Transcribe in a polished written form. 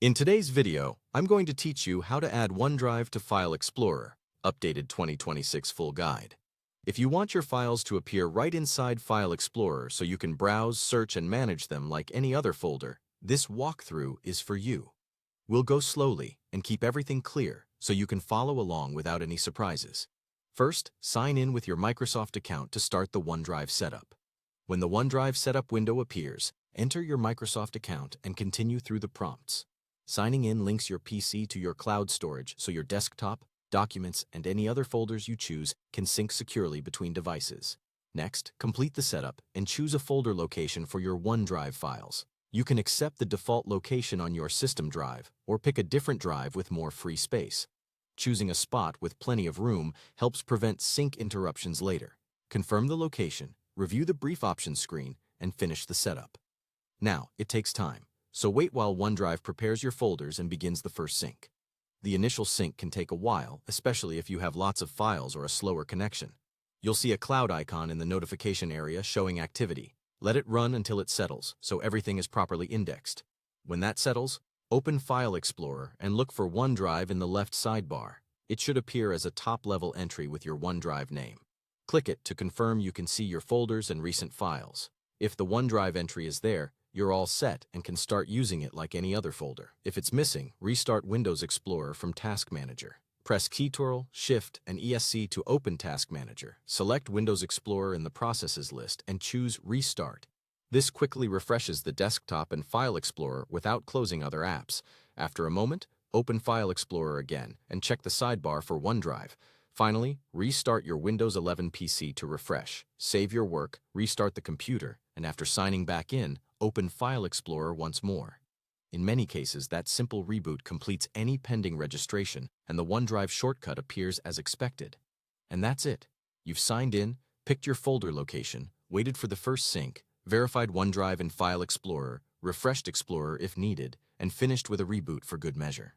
In today's video, I'm going to teach you how to add OneDrive to File Explorer, updated 2026 full guide. If you want your files to appear right inside File Explorer so you can browse, search, and manage them like any other folder, this walkthrough is for you. We'll go slowly and keep everything clear so you can follow along without any surprises. First, sign in with your Microsoft account to start the OneDrive setup. When the OneDrive setup window appears, enter your Microsoft account and continue through the prompts. Signing in links your PC to your cloud storage so your desktop, documents, and any other folders you choose can sync securely between devices. Next, complete the setup and choose a folder location for your OneDrive files. You can accept the default location on your system drive or pick a different drive with more free space. Choosing a spot with plenty of room helps prevent sync interruptions later. Confirm the location, review the brief options screen, and finish the setup. Now, it takes time. So wait while OneDrive prepares your folders and begins the first sync. The initial sync can take a while, especially if you have lots of files or a slower connection. You'll see a cloud icon in the notification area showing activity. Let it run until it settles, so everything is properly indexed. When that settles, open File Explorer and look for OneDrive in the left sidebar. It should appear as a top-level entry with your OneDrive name. Click it to confirm you can see your folders and recent files. If the OneDrive entry is there, you're all set and can start using it like any other folder. If it's missing, restart Windows Explorer from Task Manager. Press Ctrl, Shift, and ESC to open Task Manager. Select Windows Explorer in the Processes list and choose Restart. This quickly refreshes the desktop and File Explorer without closing other apps. After a moment, open File Explorer again and check the sidebar for OneDrive. Finally, restart your Windows 11 PC to refresh. Save your work, restart the computer, and after signing back in, open File Explorer once more. In many cases, that simple reboot completes any pending registration and the OneDrive shortcut appears as expected. And that's it. You've signed in, picked your folder location, waited for the first sync, verified OneDrive in File Explorer, refreshed Explorer if needed, and finished with a reboot for good measure.